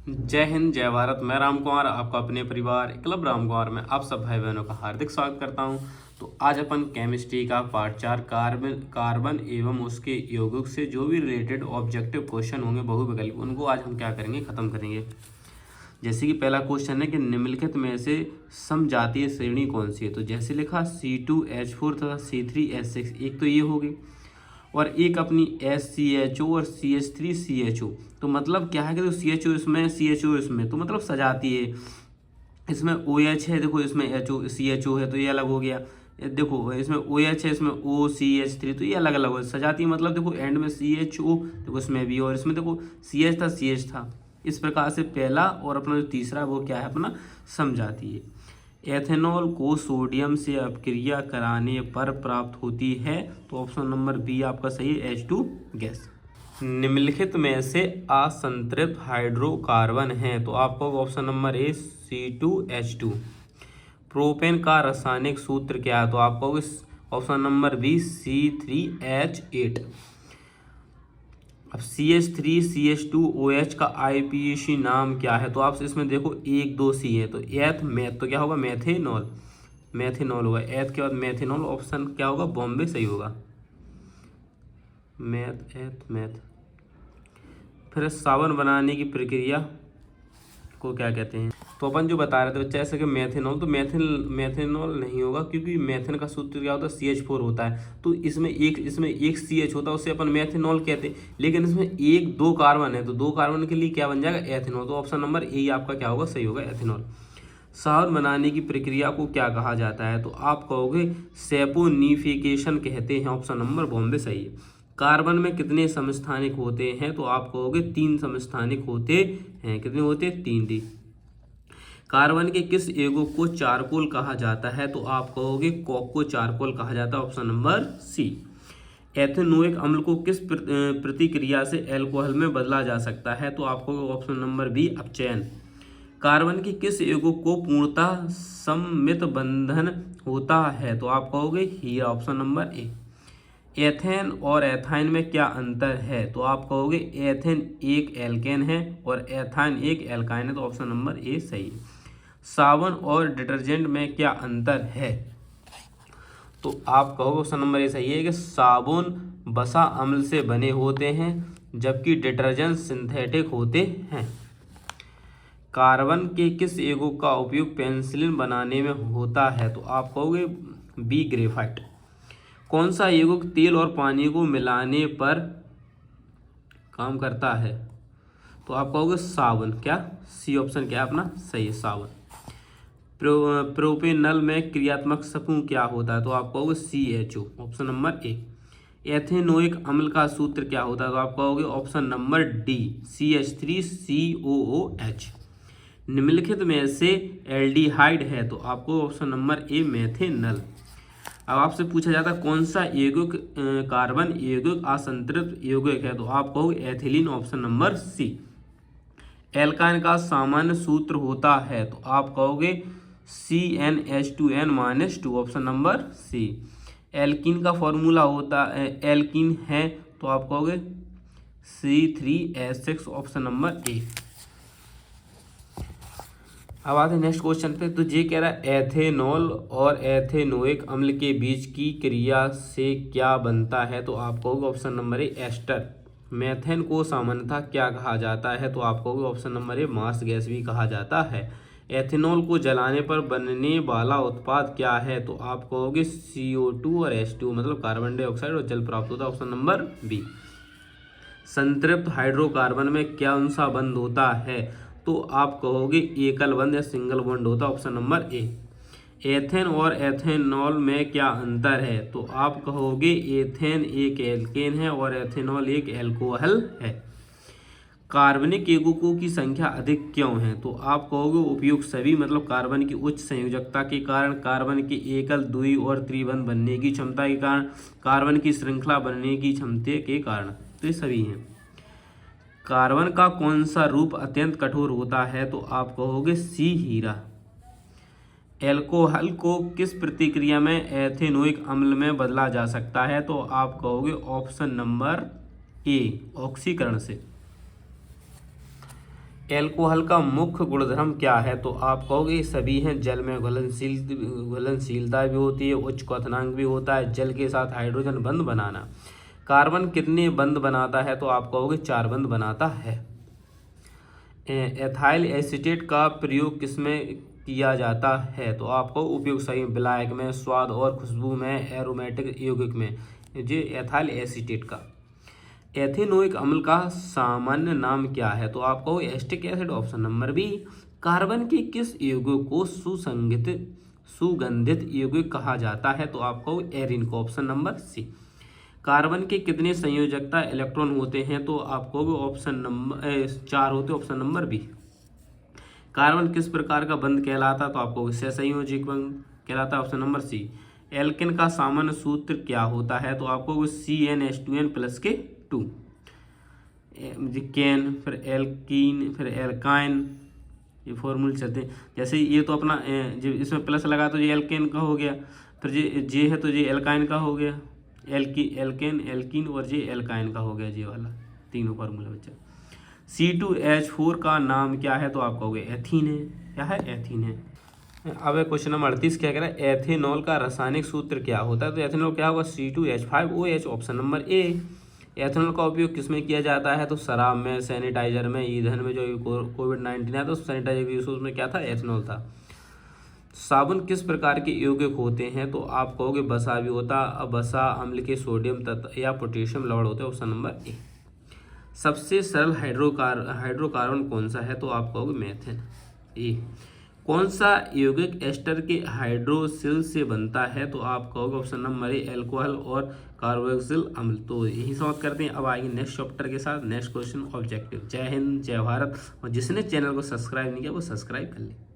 जय हिंद, जय भारत। मैं राम कुमार, आपका अपने परिवार क्लब राम कुमार में आप सब भाई बहनों का हार्दिक स्वागत करता हूं। तो आज अपन केमिस्ट्री का पार्ट 4 कार्बन एवं उसके यौगिक से जो भी रिलेटेड ऑब्जेक्टिव क्वेश्चन होंगे बहुविकल्प, उनको आज हम क्या करेंगे, खत्म करेंगे। जैसे कि पहला क्वेश्चन है कि निम्नलिखित में से समजातीय श्रेणी कौन सी है। तो जैसे लिखा C2H4 तथा C3H6, एक तो ये होगी, और एक अपनी SCHO और CH3CHO। तो मतलब क्या है कि तो CHO इसमें, CHO इसमें, तो मतलब सजाती है। इसमें OH है, देखो इसमें CHO है तो ये अलग हो गया। देखो इसमें OH है, इसमें OCH3, तो ये अलग अलग हो सजाती है। मतलब देखो एंड में CHO, देखो इसमें भी, और इसमें देखो CH था, CH था। इस प्रकार से पहला और अपना जो तीसरा वो क्या है, अपना समझाती है। एथेनॉल को सोडियम से अपक्रिया कराने पर प्राप्त होती है। तो ऑप्शन नंबर बी आपका सही है, H2 गैस। निम्नलिखित में से असंतृप्त हाइड्रोकार्बन है। तो आपका ऑप्शन नंबर ए C2H2। प्रोपेन का रासायनिक सूत्र क्या है। तो आपका ऑप्शन नंबर बी C3H8। अब CH3CH2OH का IPAC नाम क्या है। तो आप इसमें देखो 1 2 C है, तो मैथ तो क्या होगा, मैथेनॉल, मैथेनॉल होगा। एथ के बाद मैथेनॉल, ऑप्शन क्या होगा, बॉम्बे सही होगा। मैथ। फिर साबुन बनाने की प्रक्रिया को क्या कहते हैं। तो अपन जो बता रहे थे बच्चा, ऐसे कि मैथेनॉल, तो मैथेनॉल नहीं होगा, क्योंकि मैथेन का सूत्र क्या होता है, CH4 होता है। तो इसमें एक CH होता है, उससे अपन मैथेनॉल कहते हैं। लेकिन इसमें 1 2 कार्बन है, तो 2 कार्बन के लिए क्या बन जाएगा, एथेनॉल। तो ऑप्शन नंबर ए आपका क्या होगा, सही होगा, एथेनॉल। साबुन बनाने की प्रक्रिया को क्या कहा जाता है। तो आप कहोगे सैपोनिफिकेशन कहते हैं, ऑप्शन नंबर बॉम्बे सही है। कार्बन में कितने समस्थानिक होते हैं। तो आप कहोगे 3 समस्थानिक होते हैं। कितने होते हैं, 3 डी। कार्बन के किस यौगिक को चारकोल कहा जाता है। तो आप कहोगे कॉक को चारकोल कहा जाता है, ऑप्शन नंबर सी। एथेनोइक अम्ल को किस प्रतिक्रिया से अल्कोहल में बदला जा सकता है। तो आपको ऑप्शन नंबर बी अपचयन। कार्बन की किस यौगिक को पूर्णतः सममित बंधन होता है। तो आप कहोगे हीरा, ऑप्शन नंबर ए। एथेन और एथाइन में क्या अंतर है। तो आप कहोगे एथेन एक एल्केन है और एथाइन एक एल्काइन है, तो ऑप्शन नंबर ए सही है। साबुन और डिटर्जेंट में क्या अंतर है। तो आप कहोगे ऑप्शन नंबर ए सही है कि साबुन वसा अम्ल से बने होते हैं, जबकि डिटर्जेंट सिंथेटिक होते हैं। कार्बन के किस यौगिक का उपयोग पेनिसिलिन बनाने में होता है। तो आप कहोगे बी ग्रेफाइट। कौन सा यौगिक तेल और पानी को मिलाने पर काम करता है। तो आप कहोगे साबुन। क्या सी ऑप्शन क्या है अपना सही है, साबुन। प्रोपेनल में क्रियात्मक समूह क्या होता है। तो आप कहोगे CHO, ऑप्शन नंबर ए। एथेनोइक अम्ल का सूत्र क्या होता है। तो आप कहोगे ऑप्शन नंबर डी CH3COOH। निम्नलिखित में से एल्डिहाइड है। तो आपको ऑप्शन नंबर ए मेथेनल। अब आपसे पूछा जाता है कौन सा यौगिक कार्बन यौगिक असंतृप्त यौगिक है। तो आप कहोगे ethylene, option number C. Alkyne का सामान्य सूत्र होता है। तो आप कहोगे CnH2n-2, option number C. Alkene का फॉर्मूला होता है, एल्कीन है, तो आप कहोगे C3H6, ऑप्शन नंबर ए। अब आते हैं नेक्स्ट क्वेश्चन पे। तो ये कह रहा है एथेनॉल और एथेनोइक अम्ल के बीच की क्रिया से क्या बनता है। तो आप कहोगे option number A ester. Methane को सामान्यतः क्या कहा जाता है। तो आप कहोगे option number A marsh gas भी कहा जाता है। एथेनॉल को जलाने पर बनने वाला उत्पाद क्या है। तो आप कहोगे CO2 और H2, मतलब कार्बन डाइऑक्साइड और जल प्राप्त होता है, ऑप्शन नंबर बी। संतृप्त हाइड्रोकार्बन में कौन सा बंध होता है। तो आप कहोगे एकल बंध या सिंगल बॉन्ड होता है, ऑप्शन नंबर ए। एथेन और एथेनॉल में क्या अंतर है। तो आप कहोगे एथेन एक एल्केन है और एथेनॉल एक एल्कोहल है। कार्बनिक यौगिकों की संख्या अधिक क्यों है। तो आप कहोगे उपयुक्त सभी, मतलब कार्बन की उच्च संयोजकता के कारण, कार्बन के एकल द्वि और त्रिबंध बनने की क्षमता के कारण, कार्बन की श्रृंखला बनने की क्षमता के कारण, तो ये सभी हैं। कार्बन का कौन सा रूप अत्यंत कठोर होता है। तो आप कहोगे सी हीरा। एल्कोहल को किस प्रतिक्रिया में एथेनोइक अम्ल में बदला जा सकता है। तो आप कहोगे ऑप्शन नंबर ए ऑक्सीकरण से। एल्कोहल का मुख्य गुणधर्म क्या है? तो आप कहोगे सभी हैं। जल में घुलनशीलता भी होती है, उच्च क्वथनांक भी होता है, जल के साथ हाइड्रोजन बंध बनाना। कार्बन कितने बंध बनाता है? तो आप कहोगे 4 बंध बनाता है। एथाइल एसीटेट का प्रयोग किसमें किया जाता है? तो आपको उपयोग सही विलायक में, स्वाद और खुशबू में, एरोमेटिक यौगिक में। ये एथाइल एसीटेट का। एथेनोइक अम्ल का सामान्य नाम क्या है? तो आपको acetic acid option number B. Carbon के किस यौगिक को सुगंधित यौगिक कहा जाता है? तो आपको एरिन को ऑप्शन नंबर सी। कार्बन के कितने संयोजकता इलेक्ट्रॉन होते हैं? तो आपको ऑप्शन नंबर 4 होते, ऑप्शन नंबर बी। कार्बन किस प्रकार का बंध कहलाता? तो आपको सहसंयोजक बंध कहलाता है, ऑप्शन नंबर सी। एल्केन का सामान्य सूत्र क्या होता है? तो आपको CnH2n प्लस के 2। केन, फिर एल्कीन, फिर एल्काइन, ये फॉर्मूले चलते हैं। जैसे ये तो अपना जो इसमें प्लस लगा तो ये एल्केन का हो गया, फिर जे है तो ये एल्काइन का हो गया, एल्केन, एल्कीन और ये एल्काइन का हो गया, ये वाला तीनों फॉर्मूला बच्चा। C2H4 का नाम क्या है? तो आप कहोगे एथीन है। क्या है? एथीन है। अब क्वेश्चन नंबर 38 क्या कह रहा है? एथेनॉल का रासायनिक सूत्र क्या होता है? तो एथेनॉल क्या होगा? C2H5OH, ऑप्शन नंबर ए। एथेनॉल का उपयोग किसमें किया जाता है? तो शराब में, सैनिटाइजर में, ईंधन में। जो कोविड-19 है तो सैनिटाइजर यूज उसमें क्या था? एथेनॉल था। साबुन किस प्रकार के यौगिक होते हैं? तो आप कहोगे बसा भी होता, बसा अम्ल के सोडियम तत्व या पोटेशियम लवण होते हैं, ऑप्शन नंबर ए। सबसे सरल हाइड्रोकार्बन कौन सा है? तो आप कहोगे मेथेन, ए। कौन सा यौगिक एस्टर के हाइड्रोसिल से बनता है? तो आप कहोगे ऑप्शन नंबर ए, अल्कोहल और कार्बोक्सिल अम्ल। तो यही समाप्त करते हैं। अब आएंगे नेक्स्ट चैप्टर के साथ, नेक्स्ट क्वेश्चन ऑब्जेक्टिव। जय हिंद, जय भारत। और जिसने चैनल को सब्सक्राइब नहीं किया वो सब्सक्राइब कर ले।